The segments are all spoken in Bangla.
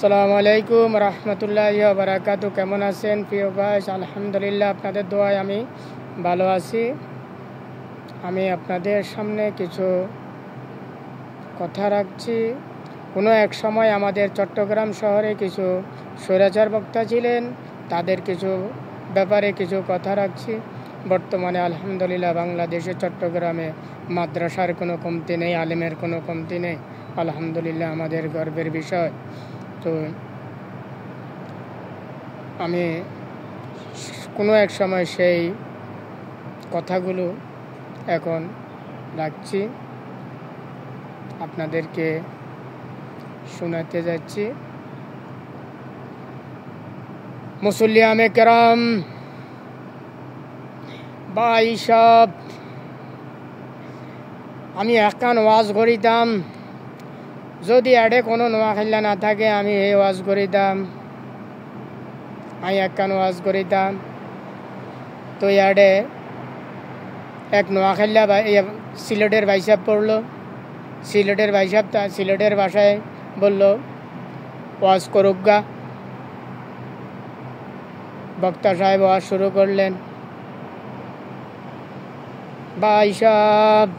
আসসালামু আলাইকুম রহমতুল্লাহি ওয়া বারাকাতুহু। কেমন আছেন প্রিয় ভাই? আলহামদুলিল্লাহ, আপনাদের দোয়ায় আমি ভালো আছি। আমি আপনাদের সামনে কিছু কথা রাখছি। কোনো এক সময় আমাদের চট্টগ্রাম শহরে কিছু স্বৈরাচার বক্তা ছিলেন, তাদের কিছু ব্যাপারে কিছু কথা রাখছি। বর্তমানে আলহামদুলিল্লাহ বাংলাদেশে চট্টগ্রামে মাদ্রাসার কোনো কমতি নেই, আলেমের কোনো কমতি নেই। আলহামদুলিল্লাহ আমাদের গর্বের বিষয়। তো আমি কোনো এক সময় সেই কথাগুলো এখন রাখছি, আপনাদেরকে শোনাতে যাচ্ছি। মুসল্লিয়ানে কেরাম, ভাই সব, আমি একখান ওয়াজ করিতাম, যদি এডে কোনো নোয়াখাইলা না থাকে আমি এই ওয়াজ করিতাম। আমি একখান ওয়াজ করিতাম, তো ইয়াডে এক নোয়াখাইলা সিলেটের ভাইসাব পড়লো। সিলেটের ভাইসাব সিলেটের ভাষায় বলল ওয়াজ করুক গা। বক্তা সাহেব ওয়াজ শুরু করলেন। ভাই সাহেব,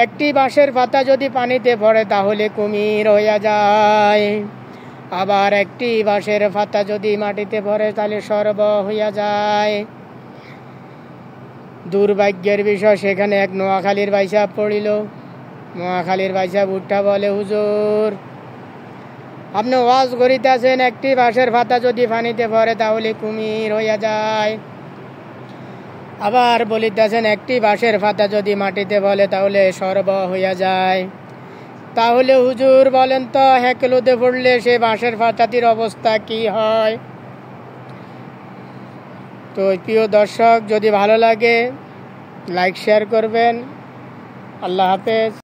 একটি বাঁশের পাতা যদি পানিতে পড়ে তাহলে কুমির হইয়া যায়, আবার একটি বাঁশের পাতা যদি মাটিতে পড়ে তাহলে সর্ব হইয়া যায়। দুর্ভাগ্যের বিষয়, সেখানে এক নোয়াখালীর ভাইসাব পড়িল। নোয়াখালীর ভাইসাব উঠা বলে, হুজুর আপনি ওয়াজ করিতেছেন একটি বাঁশের পাতা যদি পানিতে পড়ে তাহলে কুমির হইয়া যায়, আবার বলিতেছেন একটি বাঁশের পাতা যদি মাটিতে বলে তাহলে সর্ব হইয়া যায়। তাহলে হুজুর বলেন তো, হেকেলুতে পড়লে সে বাঁশের পাতাটির অবস্থা কি হয়? তো প্রিয় দর্শক, যদি ভালো লাগে লাইক শেয়ার করবেন। আল্লাহ হাফেজ।